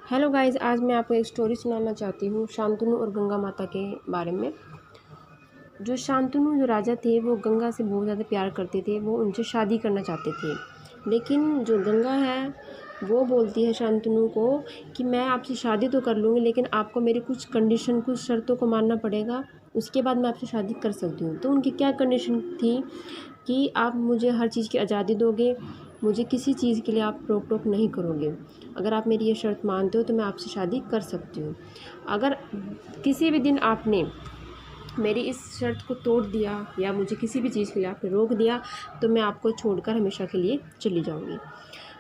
Hello guys, आज मैं आपको एक स्टोरी सुनाना चाहती हूँ शांतनु और गंगा माता के बारे में। जो शांतनु जो राजा थे वो गंगा से बहुत ज़्यादा प्यार करते थे, वो उनसे शादी करना चाहते थे। लेकिन जो गंगा है वो बोलती है शांतनु को कि मैं आपसे शादी तो कर लूँगी, लेकिन आपको मेरी कुछ कंडीशन, कुछ शर्तों को मानना पड़ेगा, उसके बाद मैं आपसे शादी कर सकती हूँ। तो उनकी क्या कंडीशन थी कि आप मुझे हर चीज़ की आज़ादी दोगे, मुझे किसी चीज़ के लिए आप रोक टोक नहीं करोगे। अगर आप मेरी ये शर्त मानते हो तो मैं आपसे शादी कर सकती हूँ। अगर किसी भी दिन आपने मेरी इस शर्त को तोड़ दिया या मुझे किसी भी चीज़ के लिए आपने रोक दिया तो मैं आपको छोड़कर हमेशा के लिए चली जाऊँगी।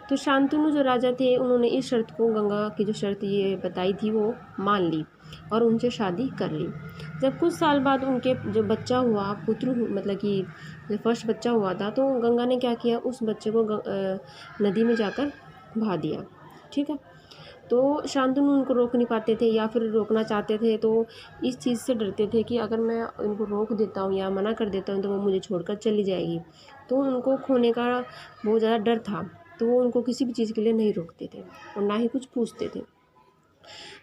तो शांतनु जो राजा थे उन्होंने इस शर्त को, गंगा की जो शर्त ये बताई थी, वो मान ली और उनसे शादी कर ली। जब कुछ साल बाद उनके जो बच्चा हुआ, मतलब कि जो फर्स्ट बच्चा हुआ था, तो गंगा ने क्या किया, उस बच्चे को नदी में जाकर बहा दिया। ठीक है। तो शांतनु उनको रोक नहीं पाते थे, या फिर रोकना चाहते थे तो इस चीज़ से डरते थे कि अगर मैं इनको रोक देता हूँ या मना कर देता हूँ तो वो मुझे छोड़कर चली जाएगी। तो उनको खोने का बहुत ज़्यादा डर था, तो वो उनको किसी भी चीज़ के लिए नहीं रोकते थे और ना ही कुछ पूछते थे।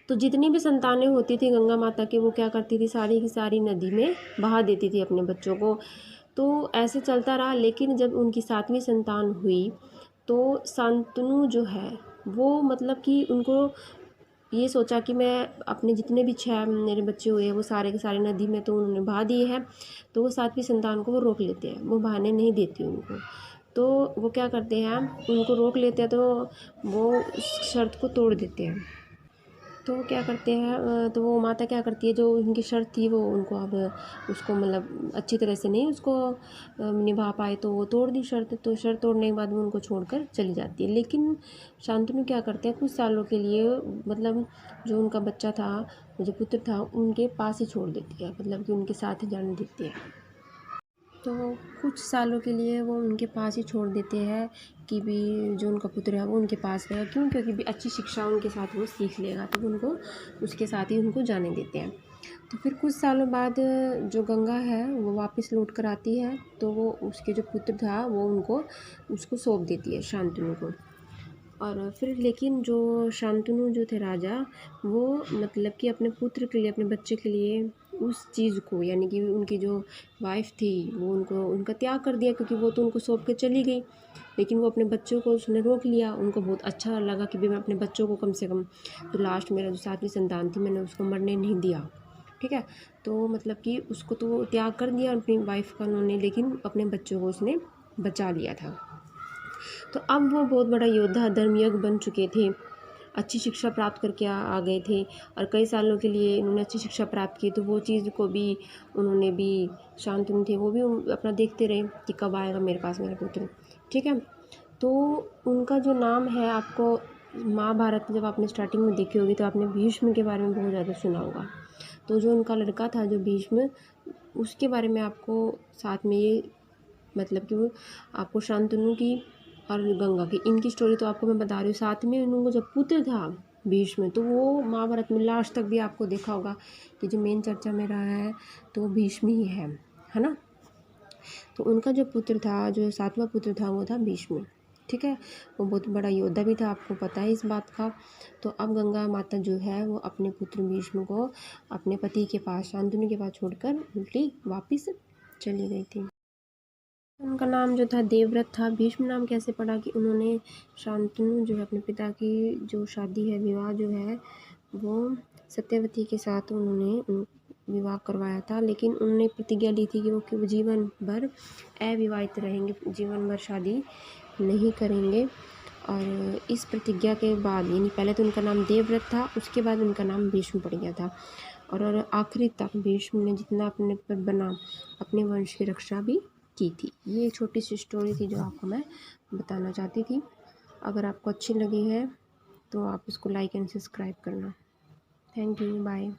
तो जितनी भी संतानें होती थी गंगा माता की, वो क्या करती थी, सारी की सारी नदी में बहा देती थी अपने बच्चों को। तो ऐसे चलता रहा, लेकिन जब उनकी 7वीं संतान हुई तो शांतनु जो है वो, मतलब कि उनको ये सोचा कि मैं अपने जितने भी 6 मेरे बच्चे हुए हैं वो सारे के सारे नदी में तो उन्होंने बहा दिए हैं, तो वो 7वीं संतान को वो रोक लेते हैं, वो बहाने नहीं देती उनको। तो वो क्या करते हैं, उनको रोक लेते हैं तो वो उस शर्त को तोड़ देते हैं। तो वो क्या करते हैं, तो वो माता क्या करती है, जो उनकी शर्त थी वो उनको अब उसको, मतलब अच्छी तरह से नहीं उसको निभा पाए तो वो तोड़ दी शर्त। तो शर्त तोड़ने के बाद वो उनको छोड़कर चली जाती है। लेकिन शांतनु क्या करते हैं, कुछ सालों के लिए, मतलब जो उनका बच्चा था, जो पुत्र था, उनके पास ही छोड़ देती है, मतलब कि उनके साथ ही जाने देती है। तो कुछ सालों के लिए वो उनके पास ही छोड़ देते हैं कि भी जो उनका पुत्र है वो उनके पास रहेगा। क्यों? क्योंकि भी अच्छी शिक्षा उनके साथ वो सीख लेगा, तो उनको उसके साथ ही उनको जाने देते हैं। तो फिर कुछ सालों बाद जो गंगा है वो वापस लौट कर आती है, तो वो उसके जो पुत्र था वो उनको उसको सौंप देती है, शांतनु को। और फिर लेकिन जो शांतनु जो थे राजा, वो मतलब कि अपने पुत्र के लिए, अपने बच्चे के लिए उस चीज़ को, यानी कि उनकी जो वाइफ़ थी वो उनको, उनका त्याग कर दिया, क्योंकि वो तो उनको सौंप के चली गई। लेकिन वो अपने बच्चों को उसने रोक लिया। उनको बहुत अच्छा लगा कि भाई मैं अपने बच्चों को कम से कम, तो लास्ट मेरा जो 7वीं संतान थी मैंने उसको मरने नहीं दिया। ठीक है। तो मतलब कि उसको तो त्याग कर दिया अपनी वाइफ़ का उन्होंने, लेकिन अपने बच्चों को उसने बचा लिया था। तो अब वो बहुत बड़ा योद्धा, धर्मयज्ञ बन चुके थे, अच्छी शिक्षा प्राप्त करके आ गए थे और कई सालों के लिए उन्होंने अच्छी शिक्षा प्राप्त की। तो वो चीज़ को भी उन्होंने भी, शांतनु थे वो भी अपना देखते रहे कि कब आएगा मेरे पास मेरा पुत्र। ठीक है। तो उनका जो नाम है, आपको महाभारत जब आपने स्टार्टिंग में देखी होगी तो आपने भीष्म के बारे में बहुत ज़्यादा सुना होगा। तो जो उनका लड़का था जो भीष्म, उसके बारे में आपको साथ में ये, मतलब कि वो आपको शांतनु की और गंगा की, इनकी स्टोरी तो आपको मैं बता रही हूँ। साथ में उनको जब पुत्र था भीष्म, तो वो महाभारत में लास्ट तक भी आपको देखा होगा कि जो मेन चर्चा में रहा है तो भीष्म ही है ना। तो उनका जो पुत्र था, जो 7वां पुत्र था, वो था भीष्म। ठीक है। वो बहुत बड़ा योद्धा भी था, आपको पता है इस बात का। तो अब गंगा माता जो है वो अपने पुत्र भीष्म को अपने पति के पास, शांतनु के पास छोड़कर उल्टी वापिस चली गई थी। उनका नाम जो था देवव्रत था। भीष्म नाम कैसे पड़ा कि उन्होंने, शांतनु जो है अपने पिता की जो शादी है, विवाह जो है वो सत्यवती के साथ उन्होंने विवाह करवाया था। लेकिन उन्होंने प्रतिज्ञा ली थी कि वो जीवन भर अविवाहित रहेंगे, जीवन भर शादी नहीं करेंगे। और इस प्रतिज्ञा के बाद, यानी पहले तो उनका नाम देवव्रत था, उसके बाद उनका नाम भीष्म पड़ गया था। और आखिरी तक भीष्म ने जितना अपने पर बना, अपने वंश की रक्षा भी की थी। ये एक छोटी सी स्टोरी थी जो आपको मैं बताना चाहती थी। अगर आपको अच्छी लगी है तो आप इसको लाइक एंड सब्सक्राइब करना। Thank you, bye.